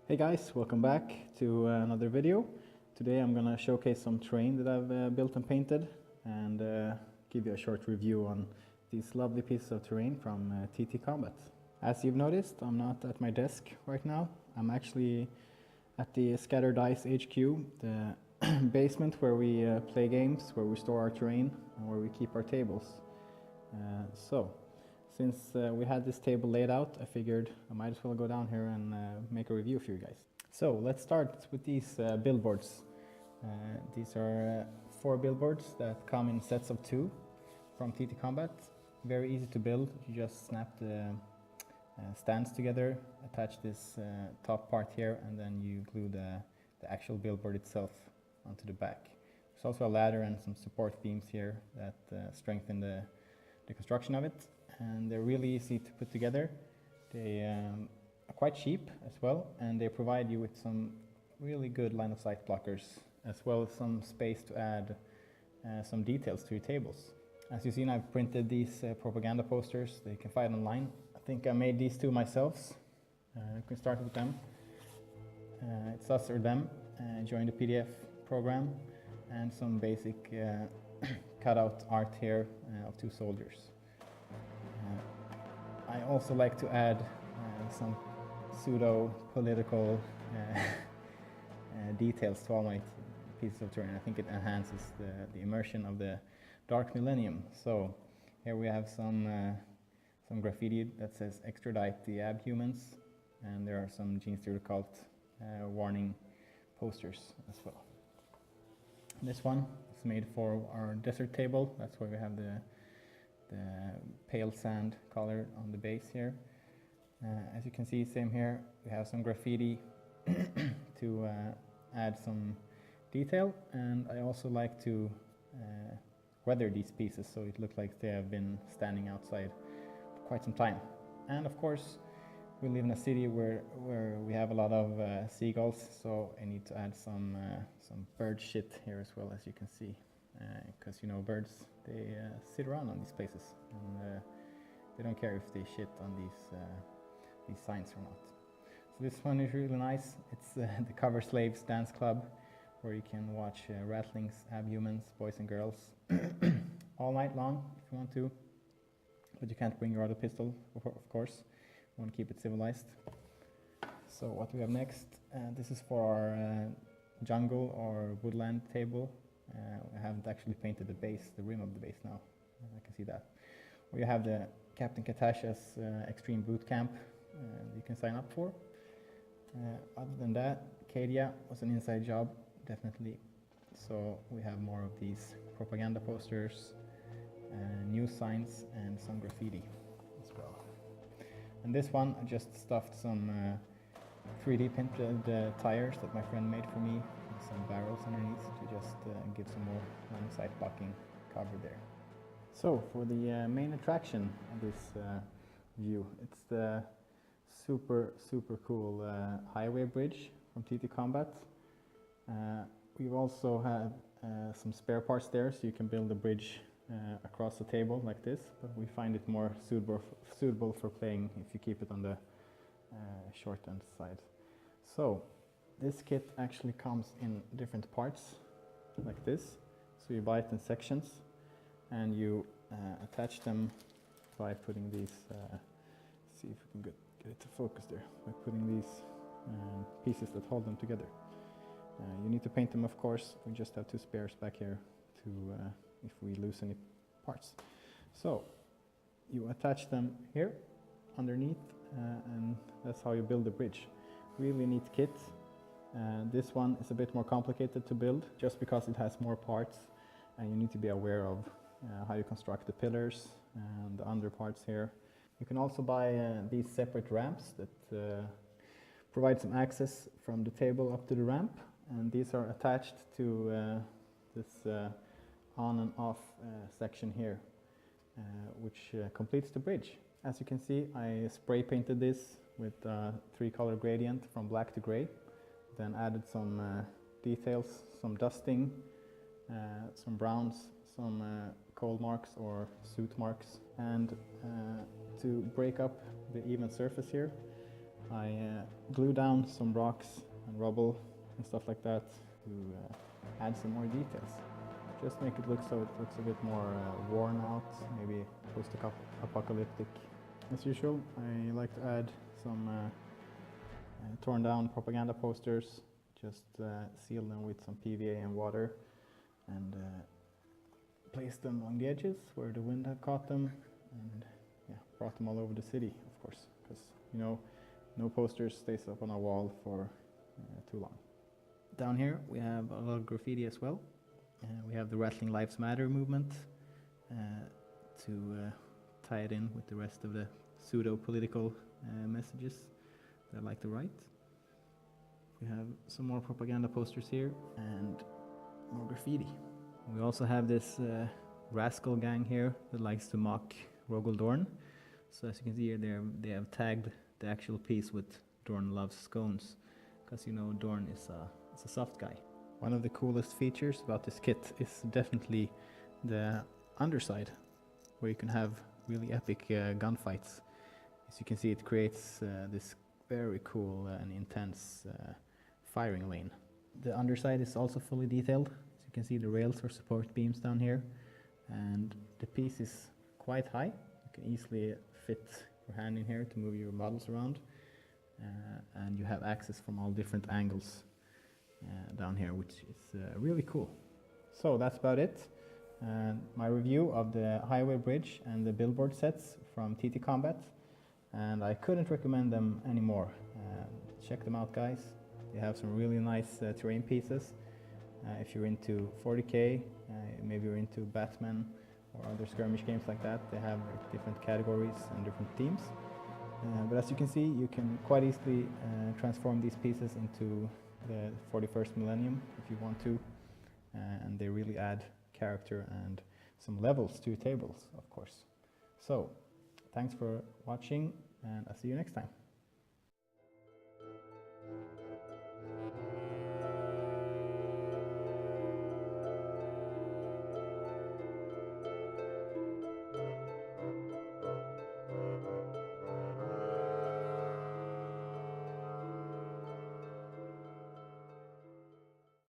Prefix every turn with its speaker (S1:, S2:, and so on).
S1: Hey guys, welcome back to another video. Today I'm gonna showcase some terrain that I've built and painted and give you a short review on these lovely pieces of terrain from TTCombat. As you've noticed, I'm not at my desk right now. I'm actually at the Scattered Dice HQ, the basement where we play games, where we store our terrain and where we keep our tables. Since we had this table laid out, I figured I might as well go down here and make a review for you guys. So let's start with these billboards. These are 4 billboards that come in sets of 2 from TTCombat. Very easy to build. You just snap the stands together, attach this top part here, and then you glue the actual billboard itself onto the back. There's also a ladder and some support beams here that strengthen the construction of it. And they're really easy to put together. They are quite cheap as well, and they provide you with some really good line of sight blockers, as well as some space to add some details to your tables. As you've seen, I've printed these propaganda posters that you can find online. I think I made these 2 myself. You can start with them. It's us or them. Join the PDF program, and some basic cutout art here of 2 soldiers. I also like to add some pseudo-political details to all my pieces of terrain. I think it enhances the immersion of the dark millennium. So here we have some graffiti that says "Extradite the abhumans," and there are some Genes to the Cult warning posters as well. This one is made for our desert table. That's where we have the pale sand color on the base here. As you can see, same here, we have some graffiti to add some detail, and I also like to weather these pieces so it looks like they have been standing outside for quite some time. And of course, we live in a city where we have a lot of seagulls, so I need to add some bird shit here as well, as you can see. Because you know, birds, they sit around on these places, and they don't care if they shit on these signs or not. So this one is really nice. It's the Cover Slaves Dance Club, where you can watch ratlings, abhumans, boys and girls all night long if you want to, but you can't bring your other pistol, of course. You want to keep it civilized. So what we have next, this is for our jungle or woodland table. I haven't actually painted the rim of the base now. I can see that. We have the Captain Katasha's Extreme Boot Camp you can sign up for. Other than that, Cadia was an inside job, definitely. So we have more of these propaganda posters, news signs, and some graffiti as well. And this one, I just stuffed some 3D printed tires that my friend made for me, some barrels underneath to just give some more line of sight blocking cover there. So for the main attraction of this view, it's the super cool highway bridge from TTCombat. We've also had some spare parts there, so you can build a bridge across the table like this, but we find it more suitable for playing if you keep it on the short end side. So this kit actually comes in different parts like this. So you buy it in sections, and you attach them by putting these, see if we can get it to focus there, by putting these pieces that hold them together. You need to paint them, of course. We just have 2 spares back here to if we lose any parts. So you attach them here underneath, and that's how you build the bridge. Really neat kit. This one is a bit more complicated to build just because it has more parts, and you need to be aware of how you construct the pillars and the underparts here. You can also buy these separate ramps that provide some access from the table up to the ramp, and these are attached to this on and off section here, which completes the bridge. As you can see, I spray painted this with 3-color gradient from black to gray. Then added some details, some dusting, some browns, some coal marks or soot marks. And to break up the even surface here, I glue down some rocks and rubble and stuff like that to add some more details. Just make it look so it looks a bit more worn out, maybe post-apocalyptic. As usual, I like to add some torn down propaganda posters, just seal them with some PVA and water, and place them on the edges where the wind had caught them, and yeah, brought them all over the city, of course, because you know, no poster stays up on a wall for too long. Down here we have a lot of graffiti as well. We have the Rattling Lives Matter movement to tie it in with the rest of the pseudo-political messages that I like to write. We have some more propaganda posters here and more graffiti. We also have this rascal gang here that likes to mock Rogel Dorn. So as you can see here, they have tagged the actual piece with Dorn loves scones, because you know Dorn is a soft guy. One of the coolest features about this kit is definitely the underside, where you can have really epic gunfights. As you can see, it creates this very cool and intense firing lane. The underside is also fully detailed. As you can see, the rails or support beams down here, and the piece is quite high. You can easily fit your hand in here to move your models around, and you have access from all different angles down here, which is really cool. So that's about it. My review of the highway bridge and the billboard sets from TTCombat, and I couldn't recommend them anymore. Check them out, guys. They have some really nice terrain pieces. If you're into 40k, maybe you're into Batman or other skirmish games like that, they have different categories and different themes. But as you can see, you can quite easily transform these pieces into the 41st millennium if you want to, and they really add character and some levels to tables, of course. So, thanks for watching, and I'll see you next time.